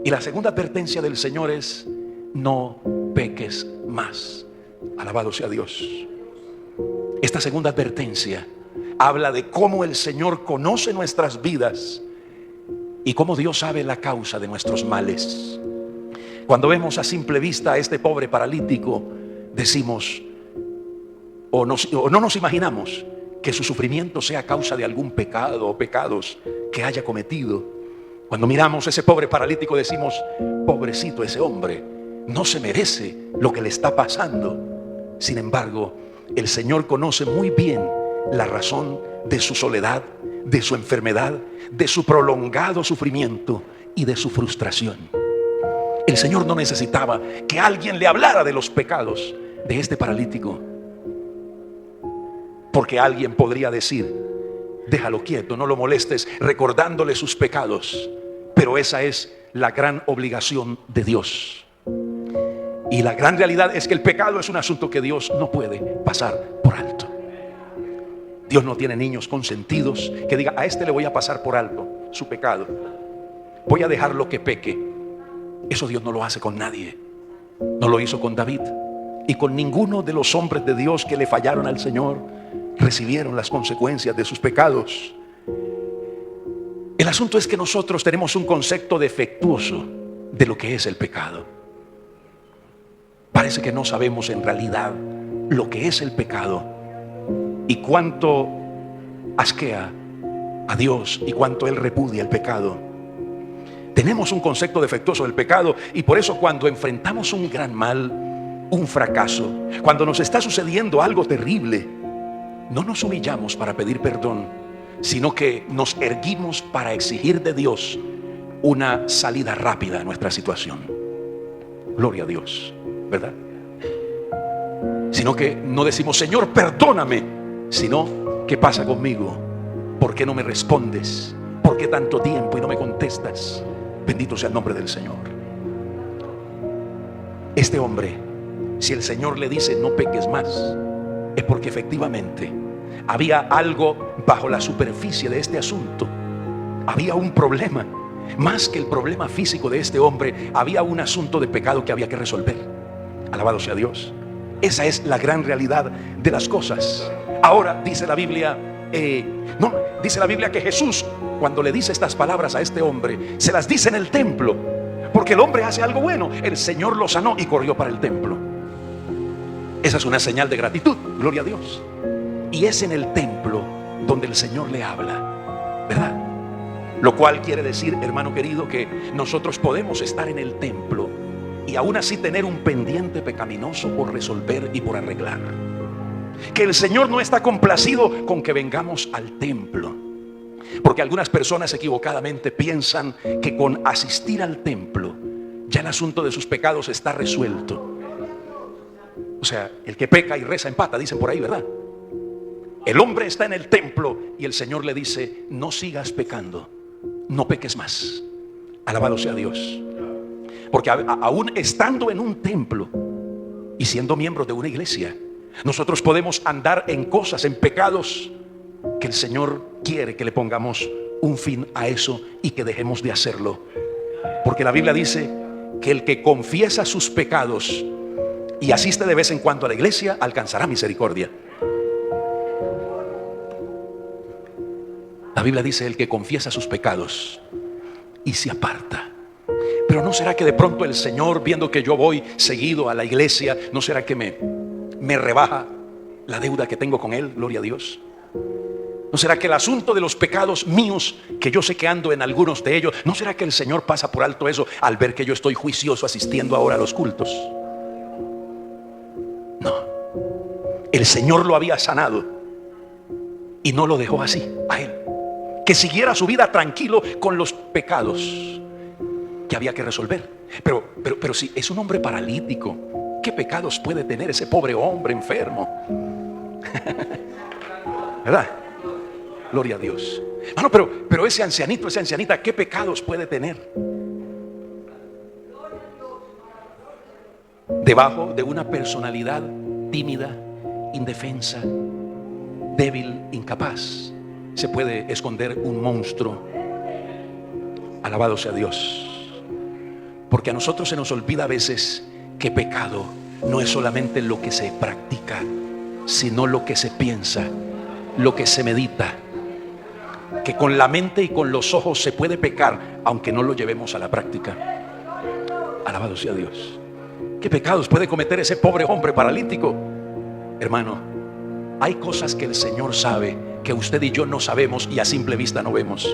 Y la segunda advertencia del Señor es: no peques más. Alabado sea Dios. Esta segunda advertencia habla de cómo el Señor conoce nuestras vidas y cómo Dios sabe la causa de nuestros males. Cuando vemos a simple vista a este pobre paralítico, decimos o no nos imaginamos que su sufrimiento sea causa de algún pecado o pecados que haya cometido. Cuando miramos a ese pobre paralítico decimos: pobrecito ese hombre, no se merece lo que le está pasando. Sin embargo, el Señor conoce muy bien la razón de su soledad, de su enfermedad, de su prolongado sufrimiento y de su frustración. El Señor no necesitaba que alguien le hablara de los pecados de este paralítico, porque alguien podría decir: déjalo quieto, no lo molestes recordándole sus pecados. Pero esa es la gran obligación de Dios. Y la gran realidad es que el pecado es un asunto que Dios no puede pasar por alto. Dios no tiene niños consentidos que diga: a este le voy a pasar por alto su pecado, voy a dejarlo que peque. Eso Dios no lo hace con nadie. No lo hizo con David, y con ninguno de los hombres de Dios que le fallaron al Señor recibieron las consecuencias de sus pecados. El asunto es que nosotros tenemos un concepto defectuoso de lo que es el pecado. Parece que no sabemos en realidad lo que es el pecado y cuánto asquea a Dios y cuánto Él repudia el pecado. Tenemos un concepto defectuoso del pecado, y por eso cuando enfrentamos un gran mal, un fracaso, cuando nos está sucediendo algo terrible, no nos humillamos para pedir perdón, sino que nos erguimos para exigir de Dios una salida rápida a nuestra situación. Gloria a Dios, ¿verdad? Sino que no decimos: Señor, perdóname, sino: ¿qué pasa conmigo? ¿Por qué no me respondes? ¿Por qué tanto tiempo y no me contestas? Bendito sea el nombre del Señor. Este hombre, si el Señor le dice: no peques más, es porque efectivamente había algo bajo la superficie de este asunto. Había un problema. Más que el problema físico de este hombre, había un asunto de pecado que había que resolver. Alabado sea Dios. Esa es la gran realidad de las cosas. Ahora dice la Biblia, dice la Biblia que Jesús, cuando le dice estas palabras a este hombre, se las dice en el templo, porque el hombre hace algo bueno. El Señor lo sanó y corrió para el templo. Esa es una señal de gratitud, gloria a Dios. Y es en el templo donde el Señor le habla, ¿verdad? Lo cual quiere decir, hermano querido, que nosotros podemos estar en el templo y aún así tener un pendiente pecaminoso por resolver y por arreglar. Que el Señor no está complacido con que vengamos al templo, porque algunas personas equivocadamente piensan que con asistir al templo ya el asunto de sus pecados está resuelto. O sea, el que peca y reza empata, dicen por ahí, ¿verdad? El hombre está en el templo y el Señor le dice: no sigas pecando, no peques más. Alabado sea Dios. Porque aún estando en un templo y siendo miembros de una iglesia, nosotros podemos andar en cosas, en pecados, que el Señor quiere que le pongamos un fin a eso y que dejemos de hacerlo. Porque la Biblia dice que el que confiesa sus pecados y asiste de vez en cuando a la iglesia alcanzará misericordia. La Biblia dice: el que confiesa sus pecados y se aparta. Pero ¿no será que de pronto el Señor, viendo que yo voy seguido a la iglesia, no será que me rebaja la deuda que tengo con Él? Gloria a Dios. ¿No será que el asunto de los pecados míos, que yo sé que ando en algunos de ellos, no será que el Señor pasa por alto eso al ver que yo estoy juicioso asistiendo ahora a los cultos? No. El Señor lo había sanado y no lo dejó así a él, que siguiera su vida tranquilo con los pecados que había que resolver. Pero si es un hombre paralítico, ¿qué pecados puede tener ese pobre hombre enfermo? ¿Verdad? Gloria a Dios. Bueno, pero ese ancianito, esa ancianita, ¿qué pecados puede tener? Debajo de una personalidad tímida, indefensa, débil, incapaz, se puede esconder un monstruo. Alabado sea Dios. Porque a nosotros se nos olvida a veces que pecado no es solamente lo que se practica, sino lo que se piensa, lo que se medita. Que con la mente y con los ojos se puede pecar, aunque no lo llevemos a la práctica. Alabado sea Dios. ¿Qué pecados puede cometer ese pobre hombre paralítico? Hermano, hay cosas que el Señor sabe que usted y yo no sabemos y a simple vista no vemos.